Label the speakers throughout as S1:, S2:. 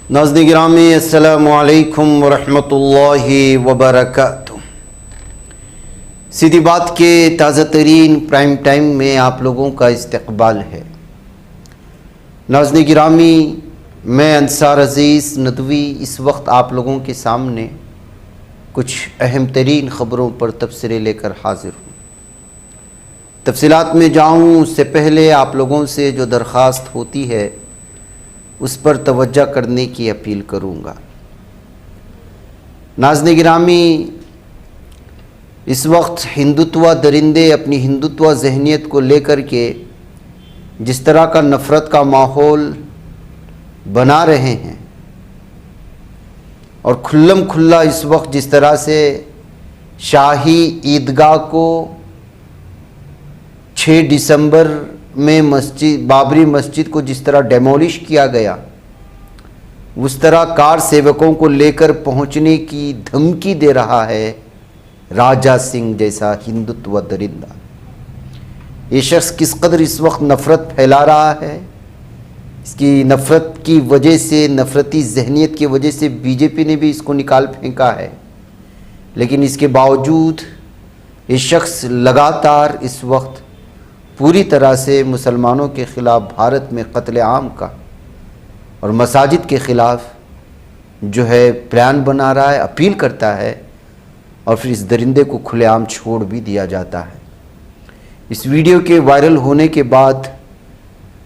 S1: नाज़रीन गिरामी अस्सलामु अलैकुम वरहमतुल्लाहि वबरकातुहू। सीधी बात के ताज़ा तरीन प्राइम टाइम में आप लोगों का इस्तकबाल है। नाज़रीन गिरामी, मैं अंसार अज़ीज़ नदवी इस वक्त आप लोगों के सामने कुछ अहम तरीन ख़बरों पर तबसरे लेकर हाज़िर हूँ। तफसीलात में जाऊँ उससे पहले आप लोगों से जो दरख्वास्त होती है उस पर तवज्जो करने की अपील करूँगा। नाज़रीन गिरामी, इस वक्त हिंदुत्व दरिंदे अपनी हिंदुत्व ज़हनियत को लेकर के जिस तरह का नफ़रत का माहौल बना रहे हैं और खुल्लम खुल्ला इस वक्त जिस तरह से शाही ईदगाह को 6 दिसंबर में बाबरी मस्जिद को जिस तरह डेमोलिश किया गया, उस तरह कार सेवकों को लेकर पहुंचने की धमकी दे रहा है राजा सिंह जैसा हिंदुत्व दरिंदा। ये शख्स किस कदर इस वक्त नफ़रत फैला रहा है, इसकी नफ़रत की वजह से, नफ़रती जहनीत की वजह से बीजेपी ने भी इसको निकाल फेंका है। लेकिन इसके बावजूद ये शख्स लगातार इस वक्त पूरी तरह से मुसलमानों के ख़िलाफ़ भारत में कत्ले आम का और मसाजिद के ख़िलाफ़ जो है प्लान बना रहा है, अपील करता है और फिर इस दरिंदे को खुलेआम छोड़ भी दिया जाता है। इस वीडियो के वायरल होने के बाद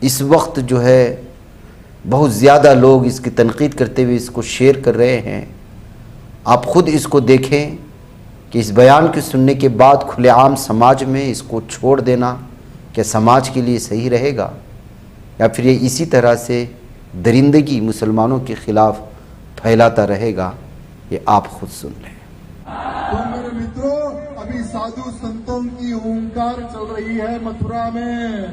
S1: इस वक्त जो है बहुत ज़्यादा लोग इसकी तनकीद करते हुए इसको शेयर कर रहे हैं। आप ख़ुद इसको देखें कि इस बयान के सुनने के बाद खुलेआम समाज में इसको छोड़ देना क्या समाज के लिए सही रहेगा, या फिर ये इसी तरह से दरिंदगी मुसलमानों के ख़िलाफ़ फैलाता रहेगा, ये आप खुद सुन लें।
S2: तो मेरे मित्रों, अभी साधु संतों की हुंकार चल रही है मथुरा में।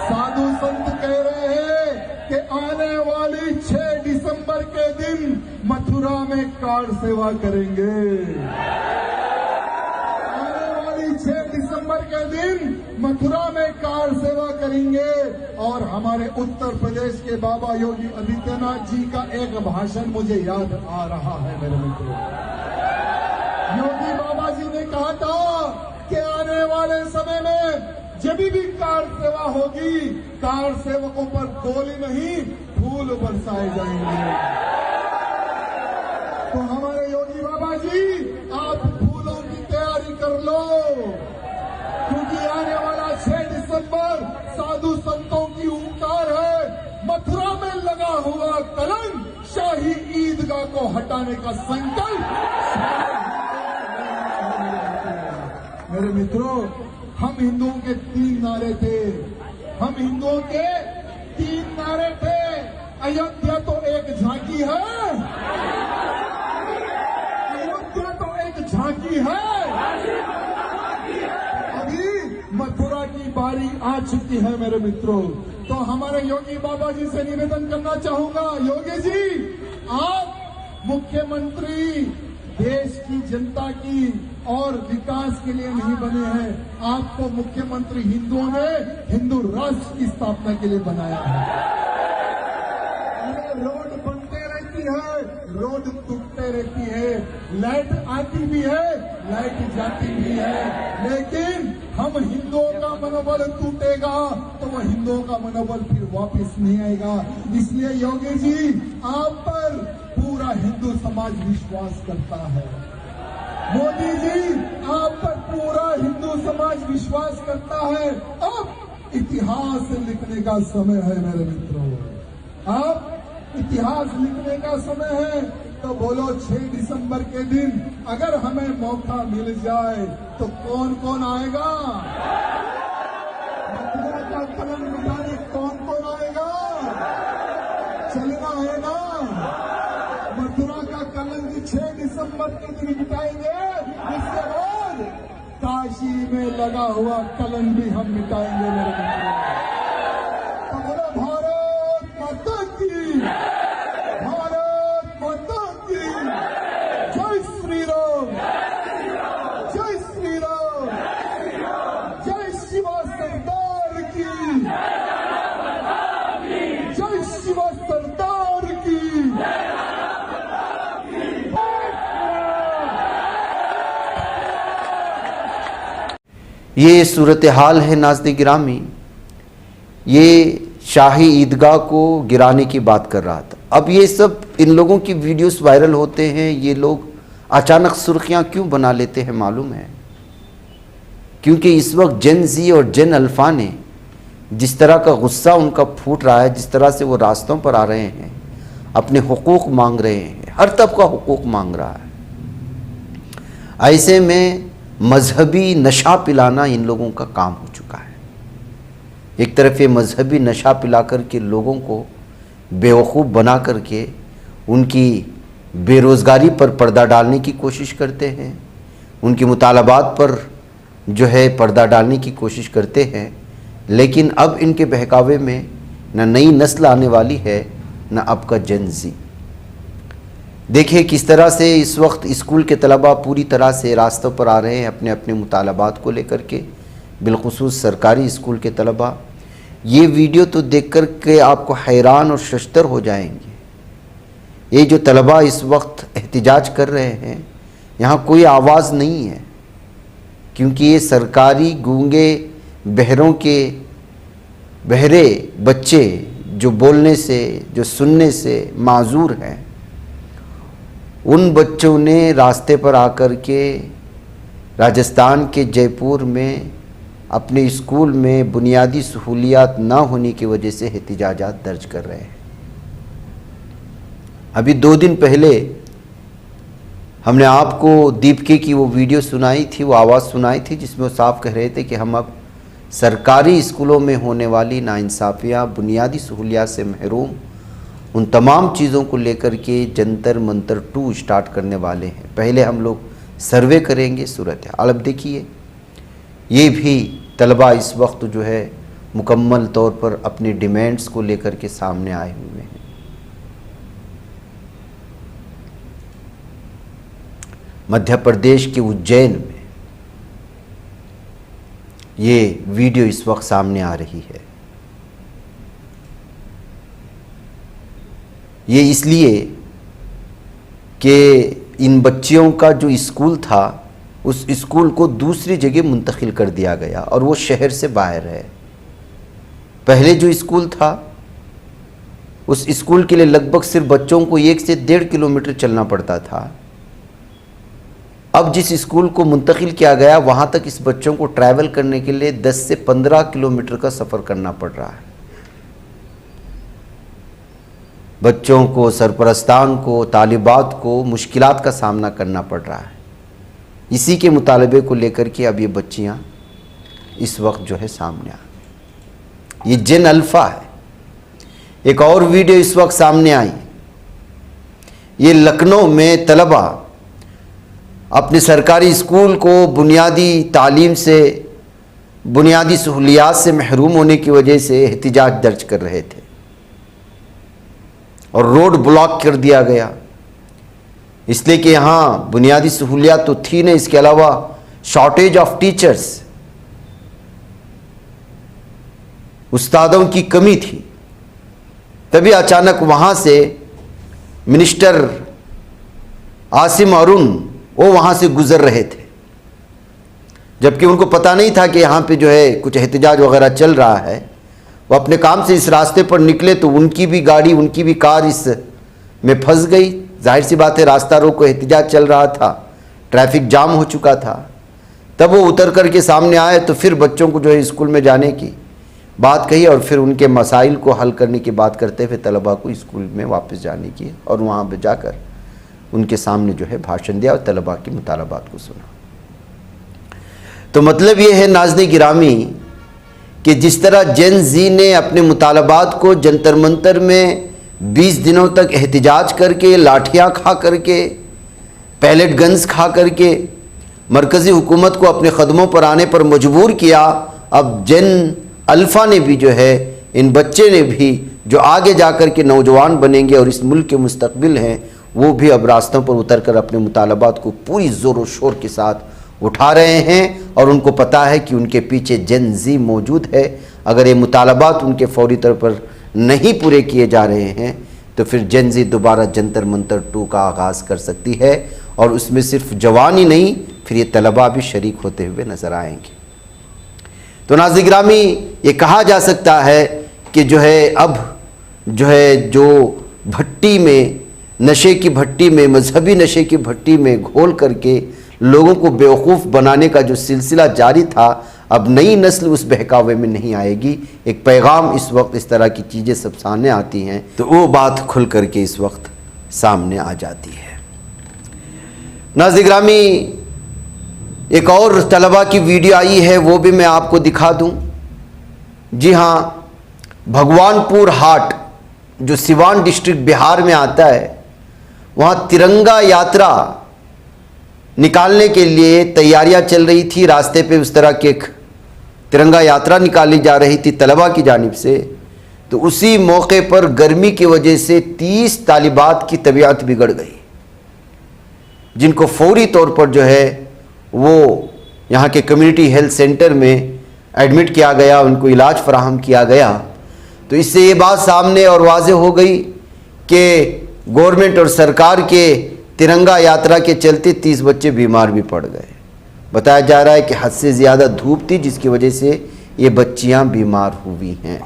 S2: साधु संत कह रहे हैं कि आने वाली 6 दिसंबर के दिन मथुरा में कार सेवा करेंगे। आने वाली 6 दिसंबर के दिन मथुरा में कार सेवा करेंगे। और हमारे उत्तर प्रदेश के बाबा योगी आदित्यनाथ जी का एक भाषण मुझे याद आ रहा है मेरे मित्रों। योगी बाबा जी ने कहा था कि आने वाले समय में जब भी कार सेवा होगी, कार सेवकों पर गोली नहीं फूल बरसाए जाएंगे। तो हमारे योगी बाबा जी, आप फूलों की तैयारी कर लो, क्योंकि आने वाला 6 दिसंबर साधु संतों की हुंकार है। मथुरा में लगा हुआ कलंक शाही ईदगाह को हटाने का संकल्प। मेरे मित्रों, हम हिंदुओं के 3 नारे थे। हम हिंदुओं के 3 नारे थे। अयोध्या तो एक झांकी है, अयोध्या तो एक झांकी है। मथुरा की बारी आ चुकी है मेरे मित्रों। तो हमारे योगी बाबा जी से निवेदन करना चाहूंगा, योगी जी, आप मुख्यमंत्री देश की जनता की और विकास के लिए नहीं बने हैं। आपको मुख्यमंत्री हिंदुओं ने हिंदू राष्ट्र की स्थापना के लिए बनाया है। रोड बनते रहती है, रोड टूटते रहती है, लाइट आती भी है, लाइट जाती भी है, लेकिन हम हिंदुओं का मनोबल टूटेगा तो वह हिंदुओं का मनोबल फिर वापस नहीं आएगा। इसलिए योगी जी, आप पर पूरा हिंदू समाज विश्वास करता है। मोदी जी, आप पर पूरा हिंदू समाज विश्वास करता है। अब इतिहास लिखने का समय है मेरे मित्रों, अब इतिहास लिखने का समय है। तो बोलो 6 दिसंबर के दिन अगर हमें मौका मिल जाए तो कौन कौन आएगा? मथुरा का कलंक मिटाने कौन कौन आएगा? चलना है ना? मथुरा का कलंक 6 दिसंबर के दिन मिटाएंगे। इसके बाद काशी में लगा हुआ कलंक भी हम मिटाएंगे मेरे मित्रों। तो बोलो भारत माता की, भारत माता की, जय श्री राम, जय श्री राम, जय शिवा सरदार की, जय शिवा सरदार की।
S1: ये सूरत हाल है नाज़रीन गिरामी। ये शाही ईदगाह को गिराने की बात कर रहा था। अब ये सब इन लोगों की वीडियोस वायरल होते हैं, ये लोग अचानक सुर्खियां क्यों बना लेते हैं मालूम है? क्योंकि इस वक्त जेन जी और जेन अल्फा ने जिस तरह का गुस्सा उनका फूट रहा है, जिस तरह से वो रास्तों पर आ रहे हैं, अपने हुकूक मांग रहे हैं, हर तबका हुकूक मांग रहा है, ऐसे में मजहबी नशा पिलाना इन लोगों का काम हो चुका है। एक तरफ ये मजहबी नशा पिला कर के लोगों को बेवकूफ़ बना करके उनकी बेरोज़गारी पर पर्दा डालने की कोशिश करते हैं, उनकी मुतालबात पर जो है पर्दा डालने की कोशिश करते हैं। लेकिन अब इनके बहकावे में न नई नस्ल आने वाली है, न अब का जेन ज़ी। देखिए किस तरह से इस वक्त स्कूल के तलबा पूरी तरह से रास्तों पर आ रहे हैं अपने अपने मुतालबात को लेकर के, बिलखुसूस सरकारी स्कूल के तलबा। ये वीडियो तो देख कर के आपको हैरान और शशतर हो जाएंगे। ये जो तलबा इस वक्त एहतिजाज कर रहे हैं, यहाँ कोई आवाज़ नहीं है, क्योंकि ये सरकारी गूंगे बहरों के बहरे बच्चे जो बोलने से, जो सुनने से माजूर हैं, उन बच्चों ने रास्ते पर आकर के राजस्थान के जयपुर में अपने स्कूल में बुनियादी सहूलियात ना होने की वजह से एहतिजाजात दर्ज कर रहे हैं। अभी 2 दिन पहले हमने आपको दीपके की वो वीडियो सुनाई थी, वो आवाज़ सुनाई थी, जिसमें वो साफ कह रहे थे कि हम अब सरकारी स्कूलों में होने वाली नाइंसाफ़ियाँ, बुनियादी सहूलियात से महरूम, उन तमाम चीज़ों को लेकर के जंतर मंतर 2 स्टार्ट करने वाले हैं। पहले हम लोग सर्वे करेंगे सूरत हाल। अब देखिए ये भी तलबा इस वक्त जो है मुकम्मल तौर पर अपनी डिमांड्स को लेकर के सामने आए हुए हैं। मध्य प्रदेश के उज्जैन में ये वीडियो इस वक्त सामने आ रही है। ये इसलिए कि इन बच्चियों का जो स्कूल था, उस स्कूल को दूसरी जगह मुंतकिल कर दिया गया और वो शहर से बाहर है। पहले जो स्कूल था, उस स्कूल के लिए लगभग सिर्फ बच्चों को 1 से 1.5 किलोमीटर चलना पड़ता था। अब जिस स्कूल को मुंतकिल किया गया, वहाँ तक इस बच्चों को ट्रैवल करने के लिए 10 से 15 किलोमीटर का सफ़र करना पड़ रहा है। बच्चों को, सरपरस्तान को, तालिबात को मुश्किलात का सामना करना पड़ रहा है। इसी के मुतालबे को लेकर के अब ये बच्चियाँ इस वक्त जो है सामने आ गई। ये जेन अल्फ़ा है। एक और वीडियो इस वक्त सामने आई। ये लखनऊ में तलबा अपने सरकारी स्कूल को बुनियादी तालीम से, बुनियादी सहूलियात से महरूम होने की वजह से एहतिजाज दर्ज कर रहे थे और रोड ब्लॉक कर दिया गया, इसलिए कि यहाँ बुनियादी सहूलियात तो थी नहीं, इसके अलावा शॉर्टेज ऑफ टीचर्स, उस्तादों की कमी थी। तभी अचानक वहाँ से मिनिस्टर आसिम अरुण वो वहाँ से गुज़र रहे थे, जबकि उनको पता नहीं था कि यहाँ पे जो है कुछ एहतिजाज वगैरह चल रहा है। वो अपने काम से इस रास्ते पर निकले तो उनकी भी गाड़ी, उनकी भी कार इस में फंस गई। जाहिर सी बात है, रास्ता रोको एहतिजाज चल रहा था, ट्रैफिक जाम हो चुका था। तब वो उतर कर के सामने आए तो फिर बच्चों को जो है स्कूल में जाने की बात कही और फिर उनके मसाइल को हल करने की बात करते हुए तलबा को स्कूल में वापस जाने की और वहाँ पर जाकर उनके सामने जो है भाषण दिया और तलबा की मुतालबात को सुना। तो मतलब ये है नाज़रीन गिरामी कि जिस तरह जेन जी ने अपने मुतालबात को जंतर मंतर में 20 दिनों तक एहतिजाज करके, लाठियाँ खा करके, पैलेट गन्स खा करके मरकज़ी हुकूमत को अपने कदमों पर आने पर मजबूर किया, अब जेन अल्फ़ा ने भी जो है, इन बच्चे ने भी जो आगे जा कर के नौजवान बनेंगे और इस मुल्क के मुस्तकबिल हैं, वो भी अब रास्तों पर उतर कर अपने मुतालबात को पूरी ज़ोर व शोर के साथ उठा रहे हैं और उनको पता है कि उनके पीछे जेन जी मौजूद है। अगर ये मुतालबात उनके फौरी तौर पर नहीं पूरे किए जा रहे हैं तो फिर जेन जी दोबारा जंतर मंतर 2 का आगाज़ कर सकती है और उसमें सिर्फ जवान ही नहीं, फिर ये तलबा भी शरीक होते हुए नज़र आएंगे। तो नाज़रीन गिरामी, ये कहा जा सकता है कि जो है अब जो भट्टी में, नशे की भट्टी में, मजहबी नशे की भट्टी में घोल करके लोगों को बेवकूफ़ बनाने का जो सिलसिला जारी था, अब नई नस्ल उस बहकावे में नहीं आएगी। एक पैगाम इस वक्त इस तरह की चीज़ें सब सामने आती हैं तो वो बात खुल करके इस वक्त सामने आ जाती है। नाज़रीन गिरामी, एक और तलबा की वीडियो आई है, वो भी मैं आपको दिखा दूं। जी हाँ, भगवानपुर हाट जो सिवान डिस्ट्रिक्ट बिहार में आता है, वहाँ तिरंगा यात्रा निकालने के लिए तैयारियां चल रही थी। रास्ते पे उस तरह की एक तिरंगा यात्रा निकाली जा रही थी तलबा की जानिब से। तो उसी मौके पर गर्मी की वजह से 30 तालिबात की तबीयत बिगड़ गई, जिनको फौरी तौर पर जो है वो यहाँ के कम्युनिटी हेल्थ सेंटर में एडमिट किया गया, उनको इलाज फराहम किया गया। तो इससे ये बात सामने और वाज़ेह हो गई कि गवर्नमेंट और सरकार के तिरंगा यात्रा के चलते 30 बच्चे बीमार भी पड़ गए। बताया जा रहा है कि हद से ज़्यादा धूप थी, जिसकी वजह से ये बच्चियां बीमार हुई हैं।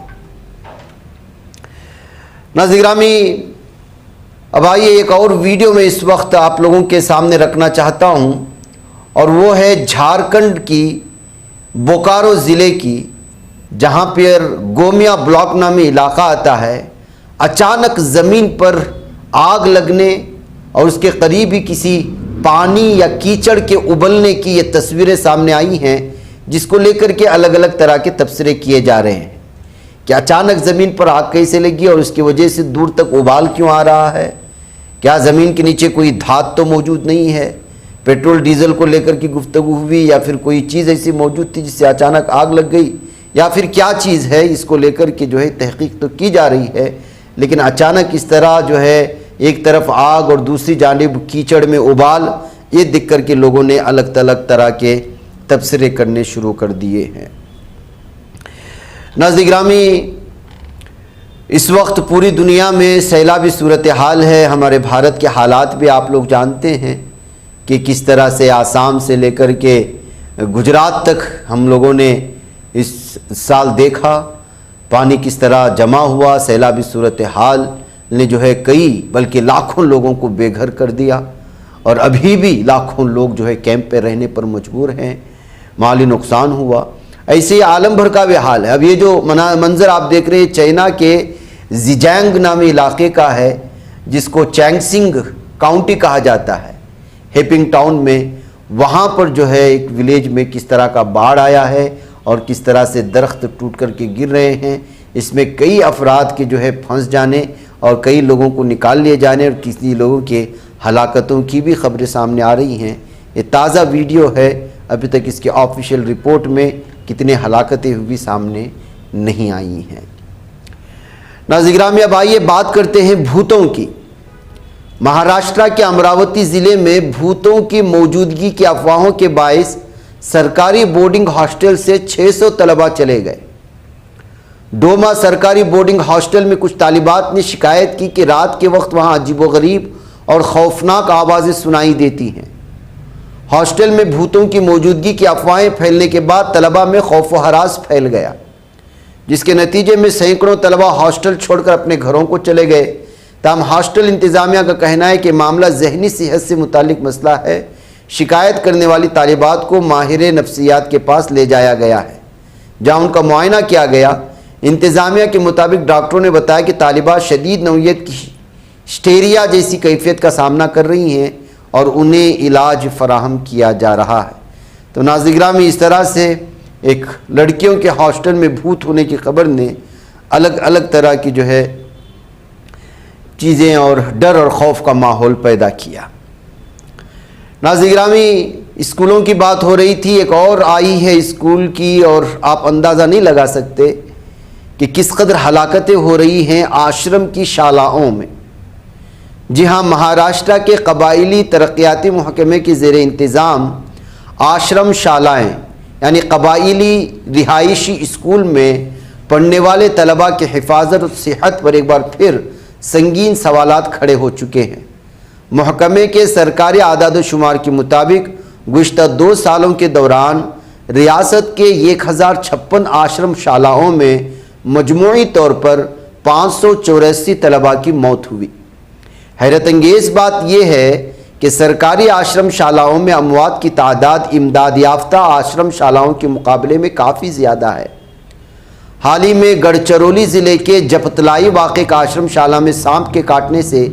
S1: नाज़रीन गिरामी, अब आइए एक और वीडियो में इस वक्त आप लोगों के सामने रखना चाहता हूं, और वो है झारखंड की बोकारो ज़िले की, जहां पर गोमिया ब्लॉक नामी इलाका आता है। अचानक ज़मीन पर आग लगने और उसके करीब ही किसी पानी या कीचड़ के उबलने की ये तस्वीरें सामने आई हैं, जिसको लेकर के अलग अलग तरह के तबसरे किए जा रहे हैं कि अचानक ज़मीन पर आग कैसे लगी और उसकी वजह से दूर तक उबाल क्यों आ रहा है। क्या ज़मीन के नीचे कोई धात तो मौजूद नहीं है? पेट्रोल डीजल को लेकर की गुफ्तगू हुई, या फिर कोई चीज़ ऐसी मौजूद थी जिससे अचानक आग लग गई, या फिर क्या चीज़ है? इसको लेकर के जो है तहकीक तो की जा रही है, लेकिन अचानक इस तरह जो है एक तरफ आग और दूसरी जानिब कीचड़ में उबाल, ये देख कर के लोगों ने अलग अलग तरह के तबसरे करने शुरू कर दिए हैं। नाज़रीन गिरामी, इस वक्त पूरी दुनिया में सैलाबी सूरत हाल है। हमारे भारत के हालात भी आप लोग जानते हैं कि किस तरह से आसाम से लेकर के गुजरात तक हम लोगों ने इस साल देखा, पानी किस तरह जमा हुआ। सैलाबी सूरत हाल ने जो है कई बल्कि लाखों लोगों को बेघर कर दिया, और अभी भी लाखों लोग जो है कैंप पे रहने पर मजबूर हैं, माली नुकसान हुआ। ऐसे ही आलम भर का भी हाल है। अब ये जो मंजर आप देख रहे हैं चाइना के जिजैंग नामी इलाके का है, जिसको चैंगसिंग काउंटी कहा जाता है, हेपिंग टाउन में। वहाँ पर जो है एक विलेज में किस तरह का बाढ़ आया है और किस तरह से दरख्त टूट करके गिर रहे हैं। इसमें कई अफराद के जो है फंस जाने और कई लोगों को निकाल लिए जाने और किसी लोगों के हलाकतों की भी खबरें सामने आ रही हैं। ये ताज़ा वीडियो है, अभी तक इसके ऑफिशियल रिपोर्ट में कितने हलाकतें हुई सामने नहीं आई हैं। नाज़रीन गिरामी, अब आइए बात करते हैं भूतों की। महाराष्ट्र के अमरावती ज़िले में भूतों की मौजूदगी की अफवाहों के बायस सरकारी बोर्डिंग हॉस्टल से 600 तलबा चले गए। डोमा सरकारी बोर्डिंग हॉस्टल में कुछ तालिबात ने शिकायत की कि रात के वक्त वहां अजीबोगरीब और खौफनाक आवाज़ें सुनाई देती हैं। हॉस्टल में भूतों की मौजूदगी की अफवाहें फैलने के बाद तलबा में खौफ व हरास फैल गया, जिसके नतीजे में सैकड़ों तलबा हॉस्टल छोड़कर अपने घरों को चले गए। ताहम हॉस्टल इंतज़ामिया का कहना है कि मामला जहनी सेहत से मुतालिक मसला है। शिकायत करने वाली तालिबात को माहिर नफ्सियात के पास ले जाया गया है, जहाँ उनका मुआयना किया गया। इंतज़ामिया के मुताबिक डॉक्टरों ने बताया कि तालिबात शदीद नौइयत की हिस्टेरिया जैसी कैफियत का सामना कर रही हैं और उन्हें इलाज फराहम किया जा रहा है। तो नाज़रीन गिरामी, इस तरह से एक लड़कियों के हॉस्टल में भूत होने की खबर ने अलग अलग तरह की जो है चीज़ें और डर और खौफ का माहौल पैदा किया। नाज़रीन गिरामी, स्कूलों की बात हो रही थी, एक और आई है स्कूल की, और आप अंदाज़ा नहीं लगा सकते कि किस कदर हलाकतें हो रही हैं आश्रम की शालाओं में। जी हाँ, महाराष्ट्र के कबाइली तरक्याती महकमे के ज़ेर इंतज़ाम आश्रम शालाएँ यानी कबाइली रिहायशी स्कूल में पढ़ने वाले तलबा की हिफाजत और सेहत पर एक बार फिर संगीन सवालात खड़े हो चुके हैं। महकमे के सरकारी आदाद शुमार के मुताबिक गुज़श्ता 2 सालों के दौरान रियासत के 1056 आश्रम शालाओं में मजमूई तौर पर 584 तलबा की मौत हुई। हैरत अंगेज़ बात यह है कि सरकारी आश्रम शालाओं में अमवात की तादाद इमदाद याफ्ता आश्रम शालाओं के मुकाबले में काफ़ी ज़्यादा है। हाल ही में गढ़चिरौली ज़िले के जपतलाई वाक़े का आश्रम शाला में सांप के काटने से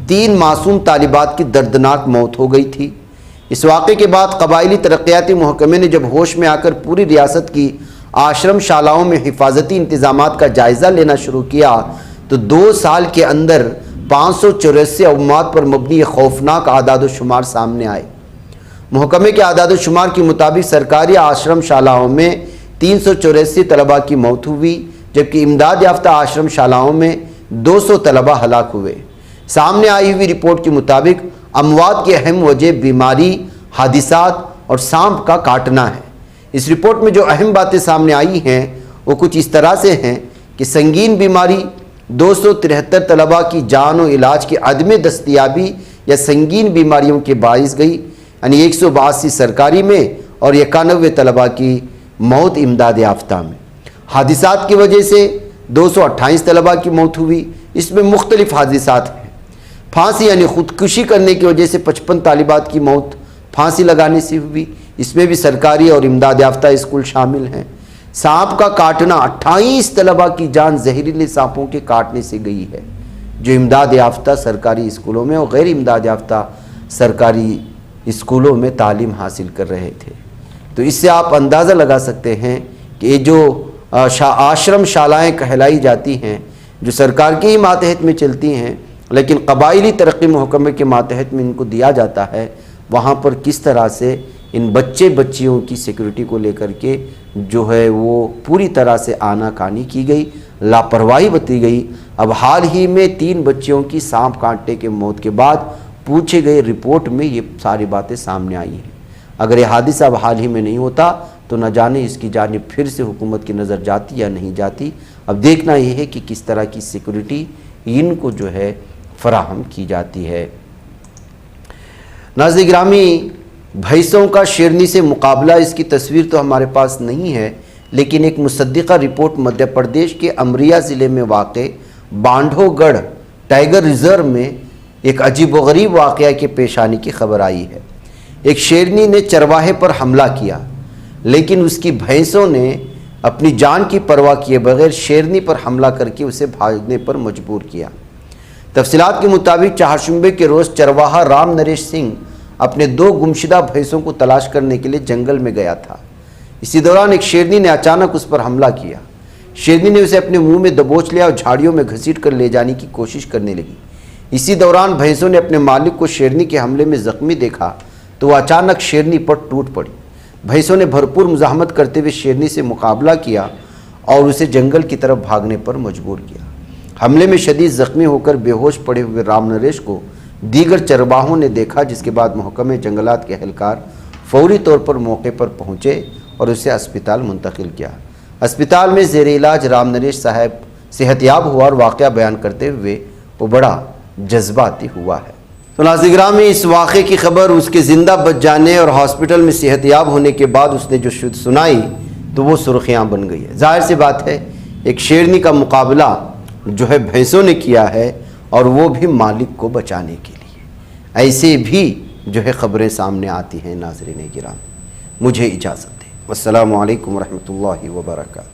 S1: 3 मासूम तालिबात की दर्दनाक मौत हो गई थी। इस वाक़े के बाद कबायली तरक्याती महकमे ने जब होश में आकर पूरी रियासत की आश्रम शालाओं में हिफाजती इंतज़ामात का जायज़ा लेना शुरू किया तो 2 साल के अंदर 584 अमवात पर मबनी खौफनाक आदाद शुमार सामने आए। महकमे के आदाद शुमार के मुताबिक सरकारी आश्रम शालाओं में 384 तलबा की मौत हुई, जबकि इमदाद याफ्ता आश्रम शालाओं में 200 तलबा हलाक हुए। सामने आई हुई रिपोर्ट के मुताबिक अमवात की अहम वजह बीमारी, हादिसात और सांप का काटना है। इस रिपोर्ट में जो अहम बातें सामने आई हैं वो कुछ इस तरह से हैं कि संगीन बीमारी 273 तलबा की जान और इलाज की अदम दस्तयाबी या संगीन बीमारियों के बाइस गई, यानी 182 सरकारी में और 91 तलबा की मौत इमदाद याफ्ता में। हादिसात की वजह से 228 तलबा की मौत हुई। इसमें मुख्तलिफ हादिसात हैं। फांसी यानी ख़ुदकुशी करने की वजह से 55 तालिबात की मौत फांसी लगाने से हुई। इसमें भी सरकारी और इमदाद याफ्ता स्कूल शामिल हैं। सांप का काटना 28 तलबा की जान जहरीले सांपों के काटने से गई है, जो इमदाद याफ्ता सरकारी स्कूलों में और गैर इमदाद याफ्ता सरकारी स्कूलों में तालीम हासिल कर रहे थे। तो इससे आप अंदाज़ा लगा सकते हैं कि ये जो आश्रम शालाएँ कहलाई जाती हैं, जो सरकार के ही मातहत में चलती हैं, लेकिन कबायली तरक्की महकमे के मातहत में इनको दिया जाता है, वहाँ पर किस तरह से इन बच्चियों की सिक्योरिटी को लेकर के जो है वो पूरी तरह से आनाकानी की गई, लापरवाही बरती गई। अब हाल ही में 3 बच्चियों की सांप काटने के मौत के बाद पूछे गए रिपोर्ट में ये सारी बातें सामने आई हैं। अगर ये हादिसा अब हाल ही में नहीं होता तो न जाने इसकी जानिब फिर से हुकूमत की नज़र जाती या नहीं जाती। अब देखना ये है कि किस तरह की सिक्योरिटी इनको जो है फराहम की जाती है। नाज़रीन गिरामी, भैंसों का शेरनी से मुकाबला, इसकी तस्वीर तो हमारे पास नहीं है, लेकिन एक मुसद्दिक़ा रिपोर्ट मध्य प्रदेश के अमरिया ज़िले में वाक़े बांधवगढ़ टाइगर रिज़र्व में एक अजीबोगरीब वाक़या के पेश आने की खबर आई है। एक शेरनी ने चरवाहे पर हमला किया, लेकिन उसकी भैंसों ने अपनी जान की परवाह किए बगैर शेरनी पर हमला करके उसे भागने पर मजबूर किया। तफसीलात के मुताबिक चारशंबे के रोज़ चरवाहा राम नरेश सिंह अपने 2 गुमशुदा भैंसों को तलाश करने के लिए जंगल में गया था। इसी दौरान एक शेरनी ने अचानक उस पर हमला किया। शेरनी ने उसे अपने मुंह में दबोच लिया और झाड़ियों में घसीट कर ले जाने की कोशिश करने लगी। इसी दौरान भैंसों ने अपने मालिक को शेरनी के हमले में ज़ख्मी देखा तो वह अचानक शेरनी पर टूट पड़ी। भैंसों ने भरपूर मुज़ाहमत करते हुए शेरनी से मुकाबला किया और उसे जंगल की तरफ भागने पर मजबूर किया। हमले में शदीद ज़ख्मी होकर बेहोश पड़े हुए राम नरेश को दीगर चरवाहों ने देखा, जिसके बाद महकमे जंगलात के एहलकार फौरी तौर पर मौके पर पहुँचे और उसे अस्पताल मुंतकिल किया। अस्पताल में ज़ेर इलाज राम नरेश साहब सेहतयाब हुआ और वाक़या बयान करते हुए वो बड़ा जज्बाती हुआ है। तो नाज़रीन गिरामी, इस वाक़े की खबर उसके ज़िंदा बच जाने और हॉस्पिटल में सेहतयाब होने के बाद उसने जो शुद्ध सुनाई तो वो सुर्खियाँ बन गई है। जाहिर सी बात है, एक शेरनी का मुकाबला जो है भैंसों ने किया है और वो भी मालिक को बचाने के लिए। ऐसे भी जो है ख़बरें सामने आती हैं। नाज़रीन गिरामी, मुझे इजाज़त दें। अस्सलामु अलैकुम रहमतुल्लाहि व बरकातहू।